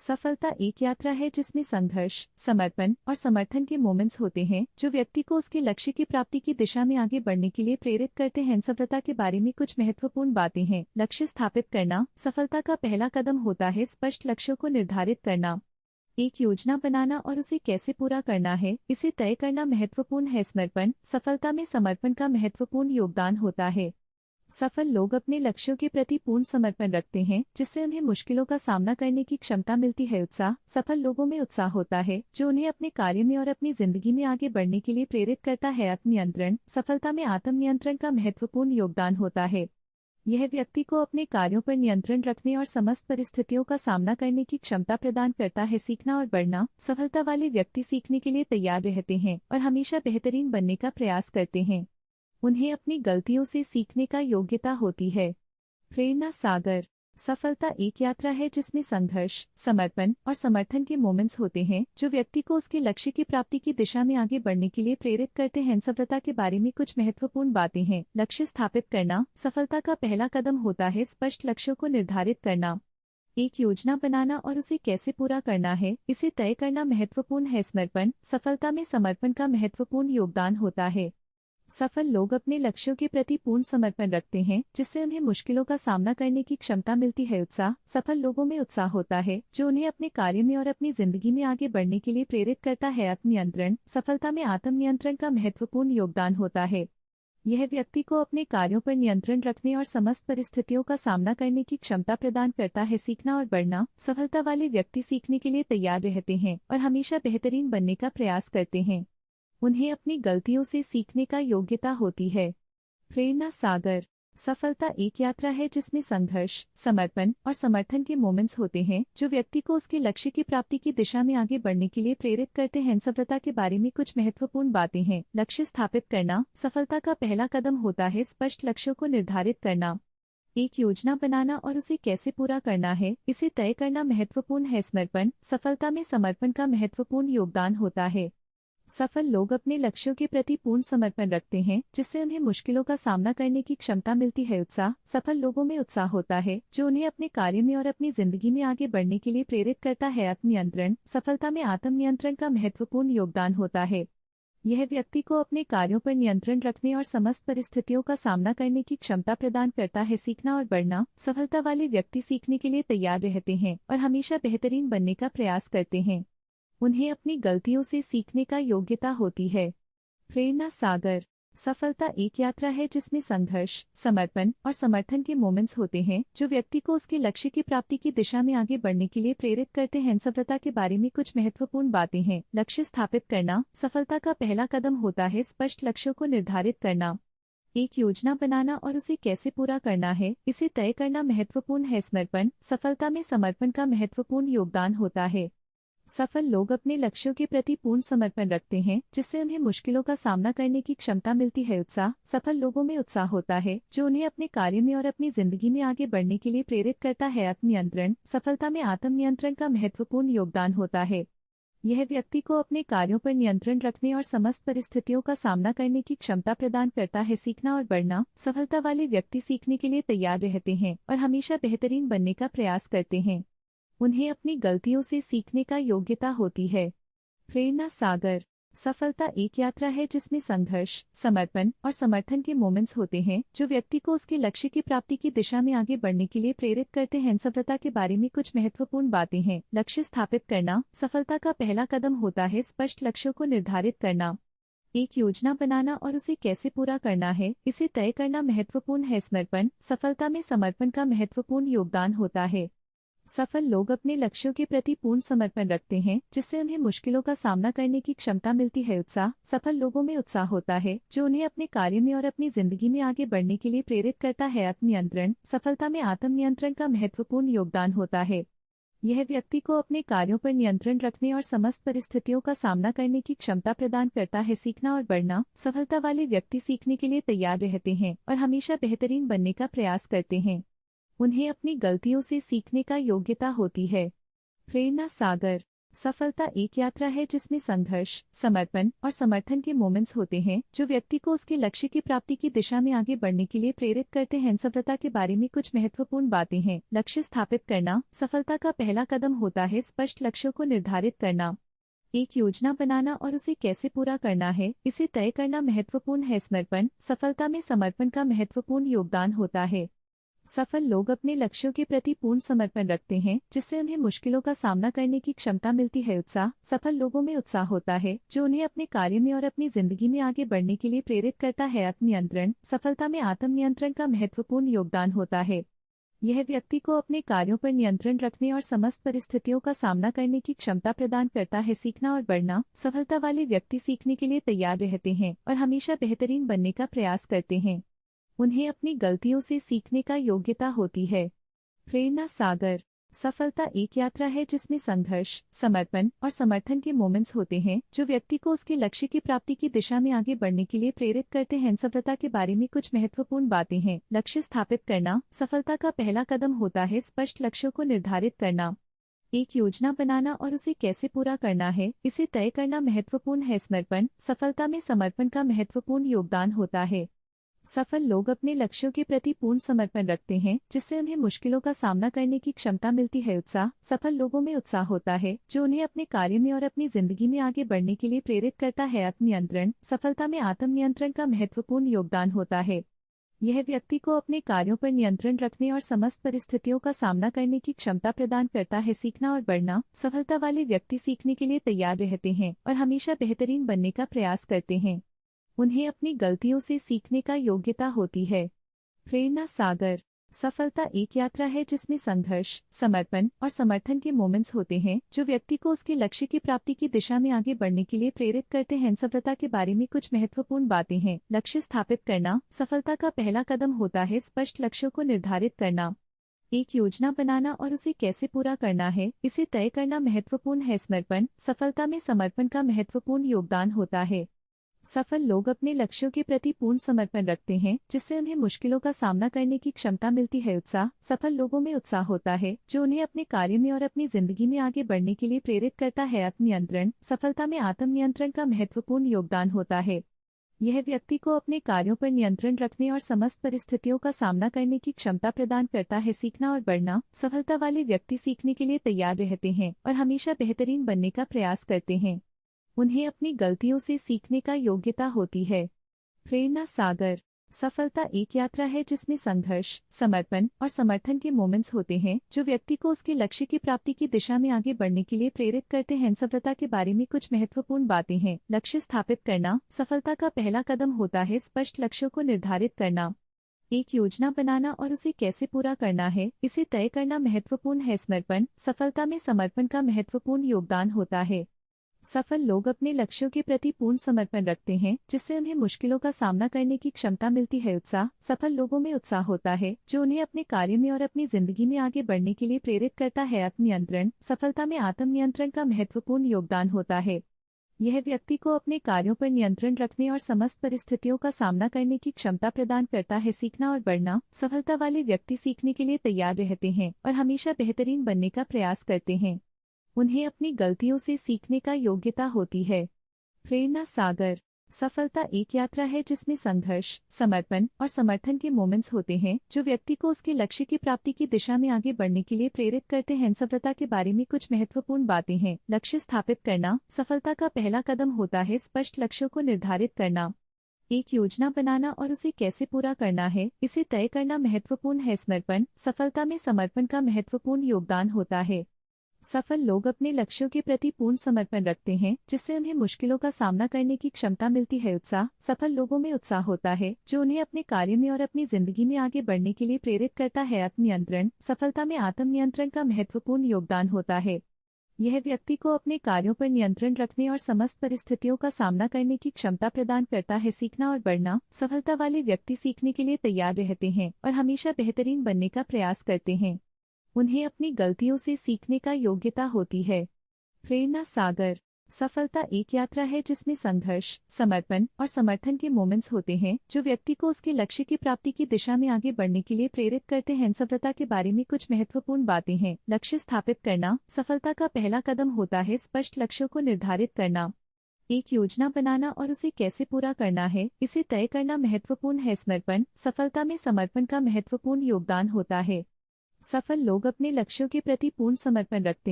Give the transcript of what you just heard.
सफलता एक यात्रा है जिसमें संघर्ष, समर्पण और समर्थन के मोमेंट्स होते हैं जो व्यक्ति को उसके लक्ष्य की प्राप्ति की दिशा में आगे बढ़ने के लिए प्रेरित करते हैं। सफलता के बारे में कुछ महत्वपूर्ण बातें हैं। लक्ष्य स्थापित करना। सफलता का पहला कदम होता है स्पष्ट लक्ष्यों को निर्धारित करना। एक योजना बनाना और उसे कैसे पूरा करना है, इसे तय करना महत्वपूर्ण है। समर्पण। सफलता में समर्पण का महत्वपूर्ण योगदान होता है। सफल लोग अपने लक्ष्यों के प्रति पूर्ण समर्पण रखते हैं, जिससे उन्हें मुश्किलों का सामना करने की क्षमता मिलती है। उत्साह। सफल लोगों में उत्साह होता है जो उन्हें अपने कार्य में और अपनी जिंदगी में आगे बढ़ने के लिए प्रेरित करता है। आत्मनियंत्रण। सफलता में आत्मनियंत्रण का महत्वपूर्ण योगदान होता है। यह व्यक्ति को अपने कार्यों पर नियंत्रण रखने और समस्त परिस्थितियों का सामना करने की क्षमता प्रदान करता है। सीखना और बढ़ना। सफलता वाले व्यक्ति सीखने के लिए तैयार रहते हैं और हमेशा बेहतरीन बनने का प्रयास करते हैं। उन्हें अपनी गलतियों से सीखने का योग्यता होती है। प्रेरणा सागर। सफलता एक यात्रा है जिसमें संघर्ष, समर्पण और समर्थन के मोमेंट्स होते हैं जो व्यक्ति को उसके लक्ष्य की प्राप्ति की दिशा में आगे बढ़ने के लिए प्रेरित करते हैं। सफलता के बारे में कुछ महत्वपूर्ण बातें हैं। लक्ष्य स्थापित करना। सफलता का पहला कदम होता है स्पष्ट लक्ष्यों को निर्धारित करना। एक योजना बनाना और उसे कैसे पूरा करना है, इसे तय करना महत्वपूर्ण है। समर्पण। सफलता में समर्पण का महत्वपूर्ण योगदान होता है। सफल लोग अपने लक्ष्यों के प्रति पूर्ण समर्पण रखते हैं, जिससे उन्हें मुश्किलों का सामना करने की क्षमता मिलती है। उत्साह। सफल लोगों में उत्साह होता है जो उन्हें अपने कार्य में और अपनी जिंदगी में आगे बढ़ने के लिए प्रेरित करता है। आत्मनियंत्रण। सफलता में आत्मनियंत्रण का महत्वपूर्ण योगदान होता है। यह व्यक्ति को अपने कार्यों पर नियंत्रण रखने और समस्त परिस्थितियों का सामना करने की क्षमता प्रदान करता है। सीखना और बढ़ना। सफलता वाले व्यक्ति सीखने के लिए तैयार रहते हैं और हमेशा बेहतरीन बनने का प्रयास करते हैं। उन्हें अपनी गलतियों से सीखने का योग्यता होती है। प्रेरणा सागर। सफलता एक यात्रा है जिसमें संघर्ष, समर्पण और समर्थन के मोमेंट्स होते हैं जो व्यक्ति को उसके लक्ष्य की प्राप्ति की दिशा में आगे बढ़ने के लिए प्रेरित करते हैं। सफलता के बारे में कुछ महत्वपूर्ण बातें हैं। लक्ष्य स्थापित करना। सफलता का पहला कदम होता है स्पष्ट लक्ष्यों को निर्धारित करना। एक योजना बनाना और उसे कैसे पूरा करना है, इसे तय करना महत्वपूर्ण है। समर्पण। सफलता में समर्पण का महत्वपूर्ण योगदान होता है। सफल लोग अपने लक्ष्यों के प्रति पूर्ण समर्पण रखते हैं, जिससे उन्हें मुश्किलों का सामना करने की क्षमता मिलती है। उत्साह। सफल लोगों में उत्साह होता है जो उन्हें अपने कार्य में और अपनी जिंदगी में आगे बढ़ने के लिए प्रेरित करता है। आत्मनियंत्रण। सफलता में आत्मनियंत्रण का महत्वपूर्ण योगदान होता है। यह व्यक्ति को अपने कार्यों पर नियंत्रण रखने और समस्त परिस्थितियों का सामना करने की क्षमता प्रदान करता है। सीखना और बढ़ना। सफलता वाले व्यक्ति सीखने के लिए तैयार रहते हैं और हमेशा बेहतरीन बनने का प्रयास करते हैं। उन्हें अपनी गलतियों से सीखने का योग्यता होती है। प्रेरणा सागर। सफलता एक यात्रा है जिसमें संघर्ष, समर्पण और समर्थन के मोमेंट्स होते हैं जो व्यक्ति को उसके लक्ष्य की प्राप्ति की दिशा में आगे बढ़ने के लिए प्रेरित करते हैं। सफलता के बारे में कुछ महत्वपूर्ण बातें हैं। लक्ष्य स्थापित करना। सफलता का पहला कदम होता है स्पष्ट लक्ष्यों को निर्धारित करना। एक योजना बनाना और उसे कैसे पूरा करना है, इसे तय करना महत्वपूर्ण है। समर्पण। सफलता में समर्पण का महत्वपूर्ण योगदान होता है। सफल लोग अपने लक्ष्यों के प्रति पूर्ण समर्पण रखते हैं, जिससे उन्हें मुश्किलों का सामना करने की क्षमता मिलती है। उत्साह। सफल लोगों में उत्साह होता है जो उन्हें अपने कार्य में और अपनी जिंदगी में आगे बढ़ने के लिए प्रेरित करता है। आत्मनियंत्रण। सफलता में आत्मनियंत्रण का महत्वपूर्ण योगदान होता है। यह व्यक्ति को अपने कार्यों पर नियंत्रण रखने और समस्त परिस्थितियों का सामना करने की क्षमता प्रदान करता है। सीखना और बढ़ना। सफलता वाले व्यक्ति सीखने के लिए तैयार रहते हैं और हमेशा बेहतरीन बनने का प्रयास करते हैं। उन्हें अपनी गलतियों से सीखने का योग्यता होती है। प्रेरणा सागर। सफलता एक यात्रा है जिसमें संघर्ष, समर्पण और समर्थन के मोमेंट्स होते हैं जो व्यक्ति को उसके लक्ष्य की प्राप्ति की दिशा में आगे बढ़ने के लिए प्रेरित करते हैं। सफलता के बारे में कुछ महत्वपूर्ण बातें हैं। लक्ष्य स्थापित करना। सफलता का पहला कदम होता है स्पष्ट लक्ष्यों को निर्धारित करना। एक योजना बनाना और उसे कैसे पूरा करना है, इसे तय करना महत्वपूर्ण है। समर्पण। सफलता में समर्पण का महत्वपूर्ण योगदान होता है। सफल लोग अपने लक्ष्यों के प्रति पूर्ण समर्पण रखते हैं, जिससे उन्हें मुश्किलों का सामना करने की क्षमता मिलती है। उत्साह। सफल लोगों में उत्साह होता है जो उन्हें अपने कार्य में और अपनी जिंदगी में आगे बढ़ने के लिए प्रेरित करता है। आत्मनियंत्रण। सफलता में आत्मनियंत्रण का महत्वपूर्ण योगदान होता है। यह व्यक्ति को अपने कार्यों पर नियंत्रण रखने और समस्त परिस्थितियों का सामना करने की क्षमता प्रदान करता है। सीखना और बढ़ना। सफलता वाले व्यक्ति सीखने के लिए तैयार रहते हैं और हमेशा बेहतरीन बनने का प्रयास करते हैं। उन्हें अपनी गलतियों से सीखने का योग्यता होती है। प्रेरणा सागर। सफलता एक यात्रा है जिसमें संघर्ष, समर्पण और समर्थन के मोमेंट्स होते हैं जो व्यक्ति को उसके लक्ष्य की प्राप्ति की दिशा में आगे बढ़ने के लिए प्रेरित करते हैं। सफलता के बारे में कुछ महत्वपूर्ण बातें हैं। लक्ष्य स्थापित करना सफलता का पहला कदम होता है। स्पष्ट लक्ष्यों को निर्धारित करना, एक योजना बनाना और उसे कैसे पूरा करना है, इसे तय करना महत्वपूर्ण है। समर्पण सफलता में समर्पण का महत्वपूर्ण योगदान होता है। सफल लोग अपने लक्ष्यों के प्रति पूर्ण समर्पण रखते हैं, जिससे उन्हें मुश्किलों का सामना करने की क्षमता मिलती है। उत्साह सफल लोगों में उत्साह होता है जो उन्हें अपने कार्य में और अपनी जिंदगी में आगे बढ़ने के लिए प्रेरित करता है। आत्मनियंत्रण सफलता में आत्मनियंत्रण का महत्वपूर्ण योगदान होता है। यह व्यक्ति को अपने कार्यों पर नियंत्रण रखने और समस्त परिस्थितियों का सामना करने की क्षमता प्रदान करता है। सीखना और बढ़ना सफलता वाले व्यक्ति सीखने के लिए तैयार रहते हैं और हमेशा बेहतरीन बनने का प्रयास करते हैं। उन्हें अपनी गलतियों से सीखने का योग्यता होती है। प्रेरणा सागर सफलता एक यात्रा है जिसमें संघर्ष, समर्पण और समर्थन के मोमेंट्स होते हैं जो व्यक्ति को उसके लक्ष्य की प्राप्ति की दिशा में आगे बढ़ने के लिए प्रेरित करते हैं। सफलता के बारे में कुछ महत्वपूर्ण बातें हैं। लक्ष्य स्थापित करना सफलता का पहला कदम होता है। स्पष्ट लक्ष्यों को निर्धारित करना, एक योजना बनाना और उसे कैसे पूरा करना है, इसे तय करना महत्वपूर्ण है। समर्पण सफलता में समर्पण का महत्वपूर्ण योगदान होता है। सफल लोग अपने लक्ष्यों के प्रति पूर्ण समर्पण रखते हैं, जिससे उन्हें मुश्किलों का सामना करने की क्षमता मिलती है। उत्साह सफल लोगों में उत्साह होता है जो उन्हें अपने कार्य में और अपनी जिंदगी में आगे बढ़ने के लिए प्रेरित करता है। आत्मनियंत्रण सफलता में आत्मनियंत्रण का महत्वपूर्ण योगदान होता है। यह व्यक्ति को अपने कार्यों पर नियंत्रण रखने और समस्त परिस्थितियों का सामना करने की क्षमता प्रदान करता है। सीखना और बढ़ना सफलता वाले व्यक्ति सीखने के लिए तैयार रहते हैं और हमेशा बेहतरीन बनने का प्रयास करते हैं। उन्हें अपनी गलतियों से सीखने का योग्यता होती है। प्रेरणा सागर सफलता एक यात्रा है जिसमें संघर्ष, समर्पण और समर्थन के मोमेंट्स होते हैं जो व्यक्ति को उसके लक्ष्य की प्राप्ति की दिशा में आगे बढ़ने के लिए प्रेरित करते हैं। सफलता के बारे में कुछ महत्वपूर्ण बातें हैं। लक्ष्य स्थापित करना सफलता का पहला कदम होता है। स्पष्ट लक्ष्यों को निर्धारित करना, एक योजना बनाना और उसे कैसे पूरा करना है, इसे तय करना महत्वपूर्ण है। समर्पण सफलता में समर्पण का महत्वपूर्ण योगदान होता है। सफल लोग अपने लक्ष्यों के प्रति पूर्ण समर्पण रखते हैं, जिससे उन्हें मुश्किलों का सामना करने की क्षमता मिलती है। उत्साह सफल लोगों में उत्साह होता है जो उन्हें अपने कार्य में और अपनी जिंदगी में आगे बढ़ने के लिए प्रेरित करता है। आत्मनियंत्रण सफलता में आत्मनियंत्रण का महत्वपूर्ण योगदान होता है। यह व्यक्ति को अपने कार्यों पर नियंत्रण रखने और समस्त परिस्थितियों का सामना करने की क्षमता प्रदान करता है। सीखना और बढ़ना सफलता वाले व्यक्ति सीखने के लिए तैयार रहते हैं और हमेशा बेहतरीन बनने का प्रयास करते हैं। उन्हें अपनी गलतियों से सीखने का योग्यता होती है। प्रेरणा सागर सफलता एक यात्रा है जिसमें संघर्ष, समर्पण और समर्थन के मोमेंट्स होते हैं जो व्यक्ति को उसके लक्ष्य की प्राप्ति की दिशा में आगे बढ़ने के लिए प्रेरित करते हैं। सफलता के बारे में कुछ महत्वपूर्ण बातें हैं। लक्ष्य स्थापित करना सफलता का पहला कदम होता है। स्पष्ट लक्ष्यों को निर्धारित करना, एक योजना बनाना और उसे कैसे पूरा करना है, इसे तय करना महत्वपूर्ण है। समर्पण सफलता में समर्पण का महत्वपूर्ण योगदान होता है। सफल लोग अपने लक्ष्यों के प्रति पूर्ण समर्पण रखते हैं, जिससे उन्हें मुश्किलों का सामना करने की क्षमता मिलती है। उत्साह सफल लोगों में उत्साह होता है जो उन्हें अपने कार्य में और अपनी जिंदगी में आगे बढ़ने के लिए प्रेरित करता है। आत्मनियंत्रण सफलता में आत्मनियंत्रण का महत्वपूर्ण योगदान होता है। यह व्यक्ति को अपने कार्यों पर नियंत्रण रखने और समस्त परिस्थितियों का सामना करने की क्षमता प्रदान करता है। सीखना और बढ़ना सफलता वाले व्यक्ति सीखने के लिए तैयार रहते हैं और हमेशा बेहतरीन बनने का प्रयास करते हैं। उन्हें अपनी गलतियों से सीखने का योग्यता होती है। प्रेरणा सागर सफलता एक यात्रा है जिसमें संघर्ष, समर्पण और समर्थन के मोमेंट्स होते हैं जो व्यक्ति को उसके लक्ष्य की प्राप्ति की दिशा में आगे बढ़ने के लिए प्रेरित करते हैं। सफलता के बारे में कुछ महत्वपूर्ण बातें हैं। लक्ष्य स्थापित करना सफलता का पहला कदम होता है। स्पष्ट लक्ष्यों को निर्धारित करना, एक योजना बनाना और उसे कैसे पूरा करना है, इसे तय करना महत्वपूर्ण है। समर्पण सफलता में समर्पण का महत्वपूर्ण योगदान होता है। सफल लोग अपने लक्ष्यों के प्रति पूर्ण समर्पण रखते हैं, जिससे उन्हें मुश्किलों का सामना करने की क्षमता मिलती है। उत्साह सफल लोगों में उत्साह होता है जो उन्हें अपने कार्य में और अपनी जिंदगी में आगे बढ़ने के लिए प्रेरित करता है। आत्मनियंत्रण सफलता में आत्मनियंत्रण का महत्वपूर्ण योगदान होता है। यह व्यक्ति को अपने कार्यों पर नियंत्रण रखने और समस्त परिस्थितियों का सामना करने की क्षमता प्रदान करता है। सीखना और बढ़ना सफलता वाले व्यक्ति सीखने के लिए तैयार रहते हैं और हमेशा बेहतरीन बनने का प्रयास करते हैं। उन्हें अपनी गलतियों से सीखने का योग्यता होती है। प्रेरणा सागर सफलता एक यात्रा है जिसमें संघर्ष, समर्पण और समर्थन के मोमेंट्स होते हैं जो व्यक्ति को उसके लक्ष्य की प्राप्ति की दिशा में आगे बढ़ने के लिए प्रेरित करते हैं। सफलता के बारे में कुछ महत्वपूर्ण बातें हैं। लक्ष्य स्थापित करना सफलता का पहला कदम होता है। स्पष्ट लक्ष्यों को निर्धारित करना, एक योजना बनाना और उसे कैसे पूरा करना है इसे तय करना महत्वपूर्ण है। समर्पण सफलता में समर्पण का महत्वपूर्ण योगदान होता है। सफल लोग अपने लक्ष्यों के प्रति पूर्ण समर्पण रखते हैं।